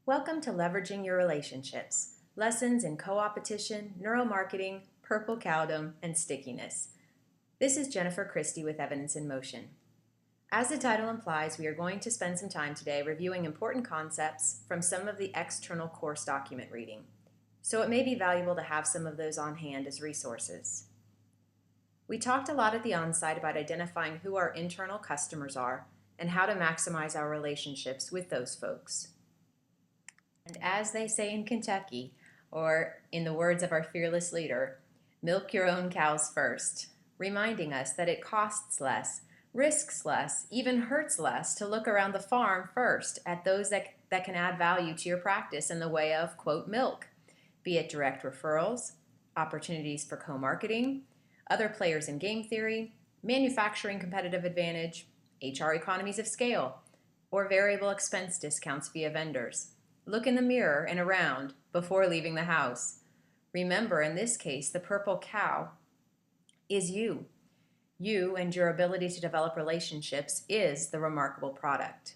Welcome to Leveraging Your Relationships, lessons in co-opetition, neuromarketing, purple cowdom, and stickiness. This is Jennifer Christie with Evidence in Motion. As the title implies, we are going to spend some time today reviewing important concepts from some of the external course document reading, so it may be valuable to have some of those on hand as resources. We talked a lot at the onsite about identifying who our internal customers are and how to maximize our relationships with those folks. And as they say in Kentucky, or in the words of our fearless leader, milk your own cows first, reminding us that it costs less, risks less, even hurts less to look around the farm first at those that can add value to your practice in the way of, quote, milk, be it direct referrals, opportunities for co-marketing, other players in game theory, manufacturing competitive advantage, HR economies of scale, or variable expense discounts via vendors. Look in the mirror and around before leaving the house. Remember, in this case, the purple cow is you. You and your ability to develop relationships is the remarkable product.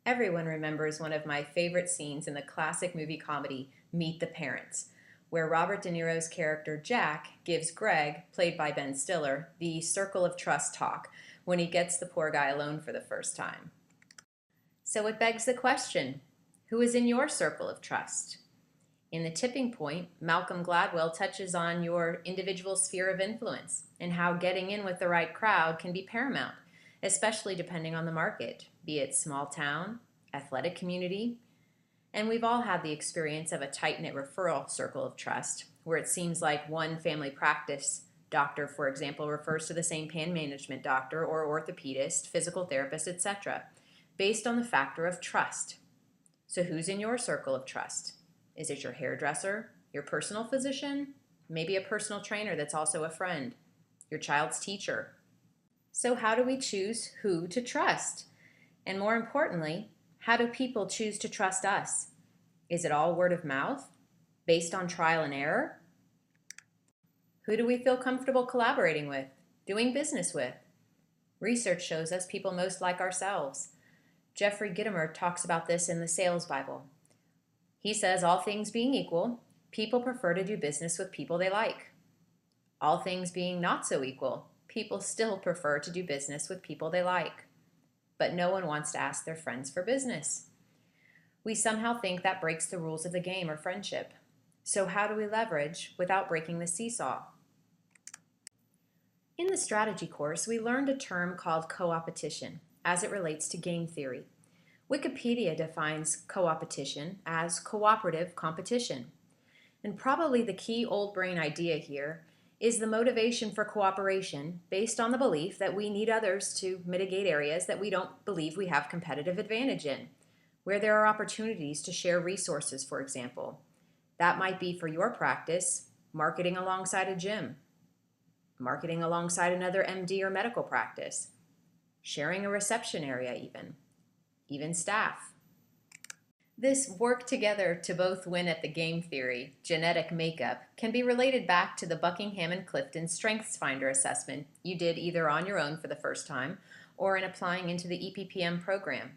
Everyone remembers one of my favorite scenes in the classic movie comedy, Meet the Parents, where Robert De Niro's character Jack gives Greg, played by Ben Stiller, the circle of trust talk when he gets the poor guy alone for the first time. So it begs the question, who is in your circle of trust? In The Tipping Point, Malcolm Gladwell touches on your individual sphere of influence and how getting in with the right crowd can be paramount, especially depending on the market, be it small town, athletic community. And we've all had the experience of a tight-knit referral circle of trust, where it seems like one family practice doctor, for example, refers to the same pain management doctor or orthopedist, physical therapist, etc., based on the factor of trust. So who's in your circle of trust? Is it your hairdresser, your personal physician, maybe a personal trainer that's also a friend, your child's teacher? So how do we choose who to trust? And more importantly, how do people choose to trust us? Is it all word of mouth, based on trial and error? Who do we feel comfortable collaborating with, doing business with? Research shows us people most like ourselves. Jeffrey Gitomer talks about this in the Sales Bible. He says, all things being equal, people prefer to do business with people they like. All things being not so equal, people still prefer to do business with people they like. But no one wants to ask their friends for business. We somehow think that breaks the rules of the game or friendship. So how do we leverage without breaking the seesaw? In the strategy course, we learned a term called co-opetition as it relates to game theory. Wikipedia defines co-opetition as cooperative competition. And probably the key old brain idea here is the motivation for cooperation based on the belief that we need others to mitigate areas that we don't believe we have competitive advantage in, where there are opportunities to share resources, for example. That might be for your practice, marketing alongside a gym, marketing alongside another MD or medical practice, sharing a reception area even staff. This work together to both win at the game theory, genetic makeup, can be related back to the Buckingham and Clifton Strengths Finder assessment you did either on your own for the first time or in applying into the EPPM program.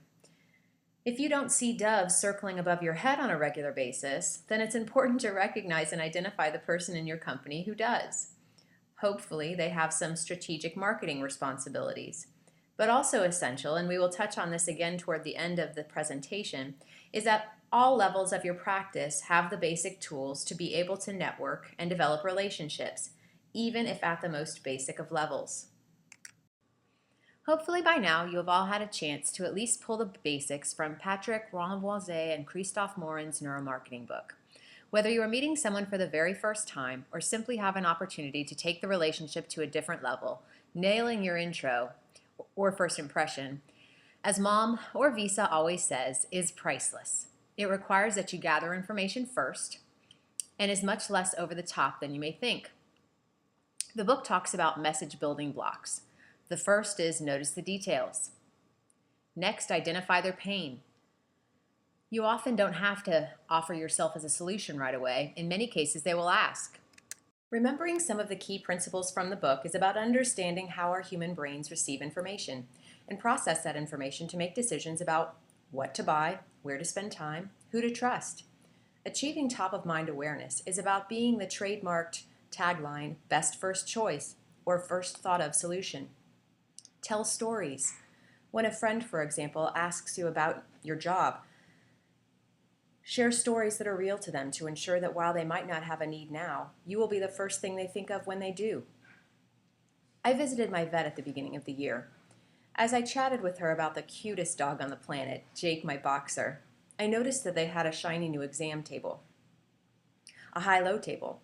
If you don't see doves circling above your head on a regular basis, then it's important to recognize and identify the person in your company who does. Hopefully, they have some strategic marketing responsibilities. But also essential, and we will touch on this again toward the end of the presentation, is that all levels of your practice have the basic tools to be able to network and develop relationships, even if at the most basic of levels. Hopefully by now you have all had a chance to at least pull the basics from Patrick Renvoise and Christophe Morin's neuromarketing book. Whether you are meeting someone for the very first time or simply have an opportunity to take the relationship to a different level, nailing your intro or first impression, as Mom or Visa always says, is priceless. It requires that you gather information first and is much less over the top than you may think. The book talks about message building blocks. The first is notice the details. Next, identify their pain. You often don't have to offer yourself as a solution right away. In many cases, they will ask. Remembering some of the key principles from the book is about understanding how our human brains receive information and process that information to make decisions about what to buy, where to spend time, who to trust. Achieving top of mind awareness is about being the trademarked tagline, best first choice, or first thought of solution. Tell stories. When a friend, for example, asks you about your job, share stories that are real to them to ensure that while they might not have a need now, you will be the first thing they think of when they do. I visited my vet at the beginning of the year. As I chatted with her about the cutest dog on the planet, Jake, my boxer, I noticed that they had a shiny new exam table, a high-low table.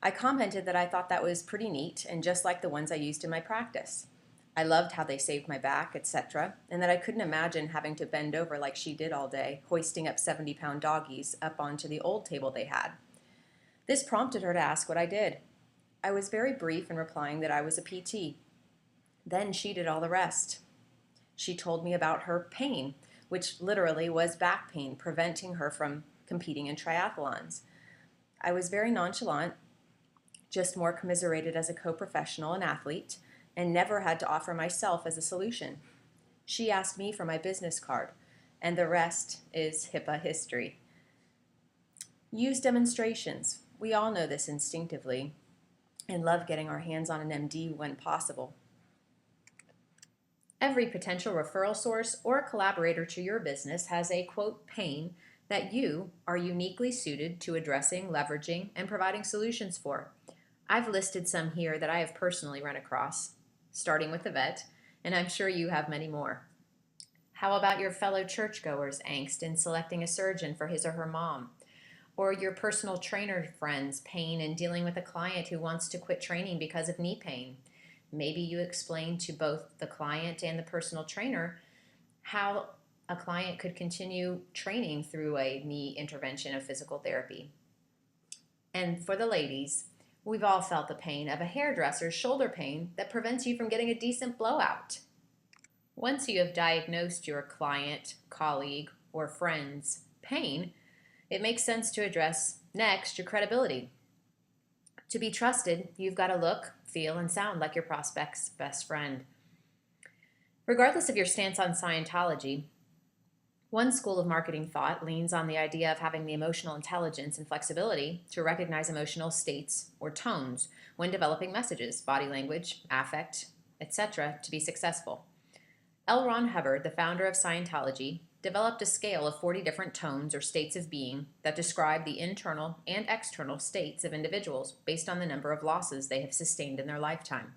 I commented that I thought that was pretty neat and just like the ones I used in my practice. I loved how they saved my back, etc., and that I couldn't imagine having to bend over like she did all day, hoisting up 70-pound doggies up onto the old table they had. This prompted her to ask what I did. I was very brief in replying that I was a PT. Then she did all the rest. She told me about her pain, which literally was back pain, preventing her from competing in triathlons. I was very nonchalant, just more commiserated as a co-professional and athlete, and never had to offer myself as a solution. She asked me for my business card, and the rest is HIPAA history. Use demonstrations. We all know this instinctively and love getting our hands on an MD when possible. Every potential referral source or collaborator to your business has a, quote, pain that you are uniquely suited to addressing, leveraging, and providing solutions for. I've listed some here that I have personally run across, starting with the vet, and I'm sure you have many more. How about your fellow churchgoers' angst in selecting a surgeon for his or her mom? Or your personal trainer friend's pain in dealing with a client who wants to quit training because of knee pain? Maybe you explain to both the client and the personal trainer how a client could continue training through a knee intervention of physical therapy. And for the ladies, we've all felt the pain of a hairdresser's shoulder pain that prevents you from getting a decent blowout. Once you have diagnosed your client, colleague, or friend's pain, it makes sense to address next your credibility. To be trusted, you've got to look, feel, and sound like your prospect's best friend. Regardless of your stance on Scientology, one school of marketing thought leans on the idea of having the emotional intelligence and flexibility to recognize emotional states or tones when developing messages, body language, affect, etc., to be successful. L. Ron Hubbard, the founder of Scientology, developed a scale of 40 different tones or states of being that describe the internal and external states of individuals based on the number of losses they have sustained in their lifetime.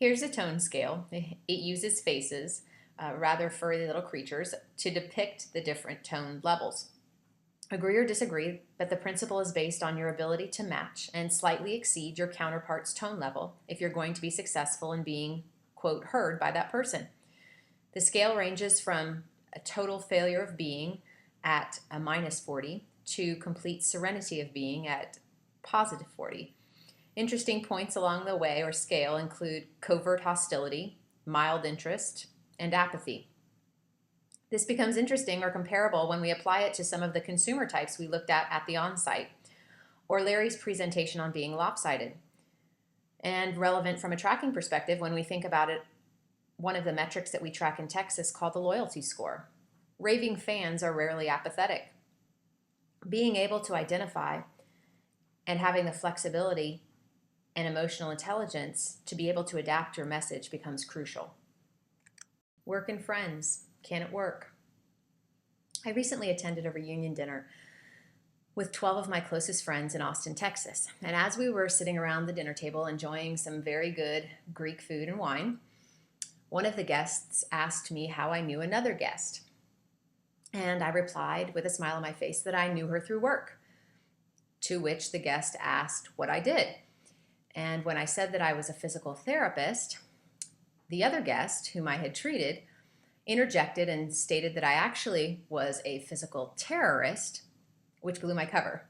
Here's a tone scale. It uses faces, rather furry little creatures, to depict the different tone levels. Agree or disagree, but the principle is based on your ability to match and slightly exceed your counterpart's tone level if you're going to be successful in being, quote, heard by that person. The scale ranges from a total failure of being at a minus 40 to complete serenity of being at positive 40. Interesting points along the way or scale include covert hostility, mild interest, and apathy. This becomes interesting or comparable when we apply it to some of the consumer types we looked at the on-site, or Larry's presentation on being lopsided. And relevant from a tracking perspective when we think about it, one of the metrics that we track in Texas called the loyalty score. Raving fans are rarely apathetic. Being able to identify and having the flexibility and emotional intelligence to be able to adapt your message becomes crucial. Work and friends. Can it work? I recently attended a reunion dinner with 12 of my closest friends in Austin, Texas. And as we were sitting around the dinner table enjoying some very good Greek food and wine, one of the guests asked me how I knew another guest. And I replied with a smile on my face that I knew her through work, to which the guest asked what I did. And when I said that I was a physical therapist, the other guest, whom I had treated, interjected and stated that I actually was a physical terrorist, which blew my cover.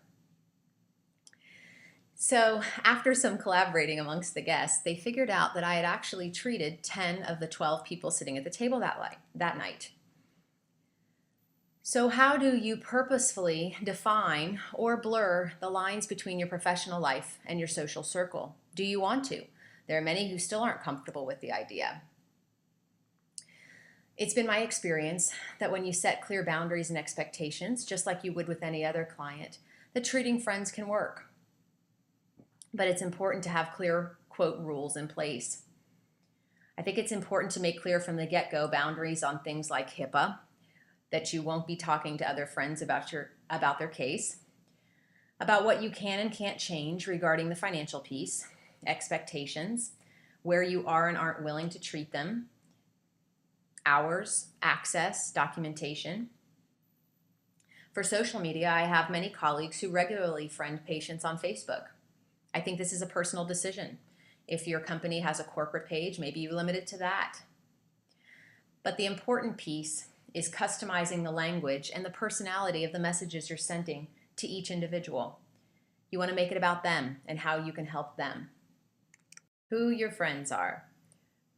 So after some collaborating amongst the guests, they figured out that I had actually treated 10 of the 12 people sitting at the table that night. So how do you purposefully define or blur the lines between your professional life and your social circle? Do you want to? There are many who still aren't comfortable with the idea. It's been my experience that when you set clear boundaries and expectations, just like you would with any other client, that treating friends can work. But it's important to have clear, quote, rules in place. I think it's important to make clear from the get-go boundaries on things like HIPAA, that you won't be talking to other friends about their case, about what you can and can't change regarding the financial piece, expectations, where you are and aren't willing to treat them, hours, access, documentation. For social media, I have many colleagues who regularly friend patients on Facebook. I think this is a personal decision. If your company has a corporate page, maybe you limit it to that. But the important piece is customizing the language and the personality of the messages you're sending to each individual. You want to make it about them and how you can help them. Who your friends are.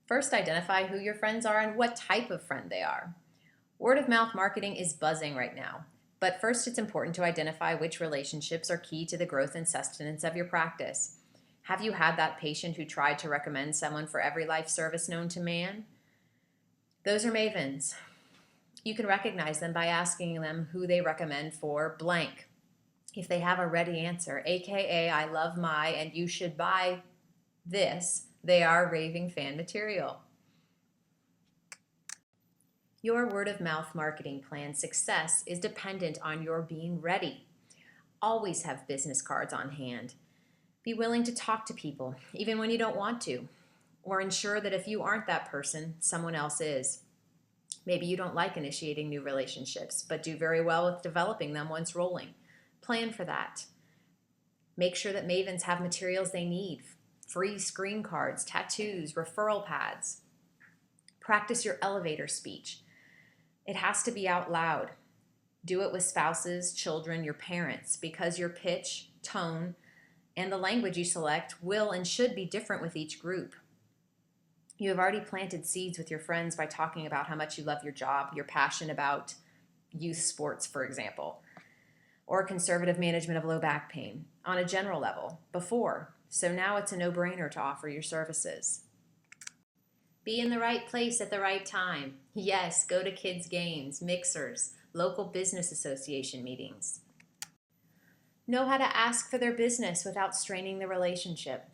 First, identify who your friends are and what type of friend they are. Word of mouth marketing is buzzing right now, but first it's important to identify which relationships are key to the growth and sustenance of your practice. Have you had that patient who tried to recommend someone for every life service known to man? Those are mavens. You can recognize them by asking them who they recommend for blank. If they have a ready answer, aka I love my and you should buy this, they are raving fan material. Your word of mouth marketing plan success is dependent on your being ready. Always have business cards on hand. Be willing to talk to people, even when you don't want to, or ensure that if you aren't that person, someone else is. Maybe you don't like initiating new relationships, but do very well with developing them once rolling. Plan for that. Make sure that mavens have materials they need. Free screen cards, tattoos, referral pads. Practice your elevator speech. It has to be out loud. Do it with spouses, children, your parents, because your pitch, tone, and the language you select will and should be different with each group. You have already planted seeds with your friends by talking about how much you love your job, your passion about youth sports, for example, or conservative management of low back pain on a general level before. So now it's a no-brainer to offer your services. Be in the right place at the right time. Yes, go to kids' games, mixers, local business association meetings. Know how to ask for their business without straining the relationship.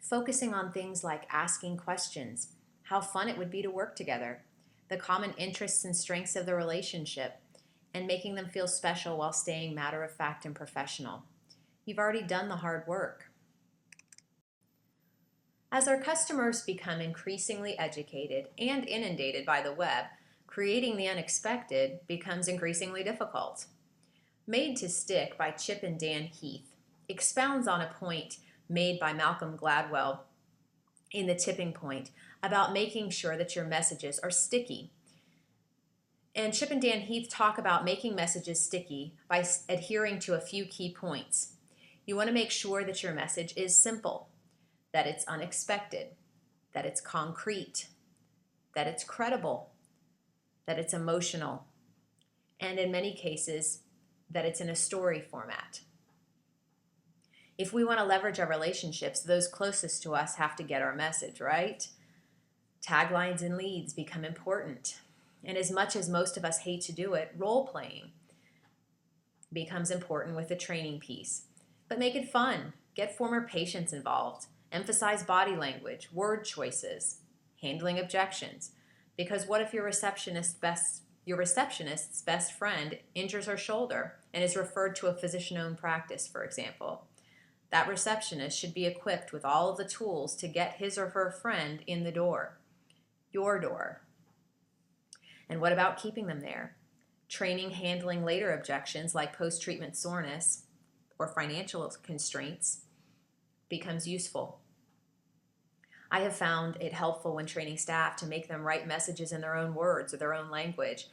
Focusing on things like asking questions, how fun it would be to work together, the common interests and strengths of the relationship, and making them feel special while staying matter-of-fact and professional. You've already done the hard work. As our customers become increasingly educated and inundated by the web, creating the unexpected becomes increasingly difficult. Made to Stick by Chip and Dan Heath expounds on a point made by Malcolm Gladwell in The Tipping Point about making sure that your messages are sticky. And Chip and Dan Heath talk about making messages sticky by adhering to a few key points. You want to make sure that your message is simple, that it's unexpected, that it's concrete, that it's credible, that it's emotional, and in many cases, that it's in a story format. If we want to leverage our relationships, those closest to us have to get our message, right? Taglines and leads become important. And as much as most of us hate to do it, role-playing becomes important with the training piece. But make it fun. Get former patients involved. Emphasize body language, word choices, handling objections. Because what if your receptionist's best friend injures her shoulder and is referred to a physician-owned practice, for example? That receptionist should be equipped with all of the tools to get his or her friend in the door, your door. And what about keeping them there? Training handling later objections like post-treatment soreness or financial constraints becomes useful. I have found it helpful when training staff to make them write messages in their own words or their own language,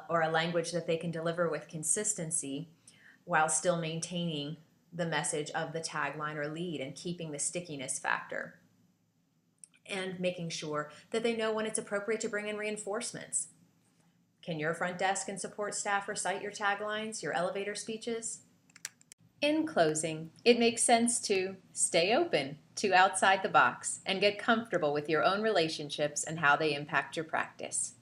or a language that they can deliver with consistency while still maintaining the message of the tagline or lead and keeping the stickiness factor. And making sure that they know when it's appropriate to bring in reinforcements. Can your front desk and support staff recite your taglines, your elevator speeches? In closing, it makes sense to stay open to outside the box and get comfortable with your own relationships and how they impact your practice.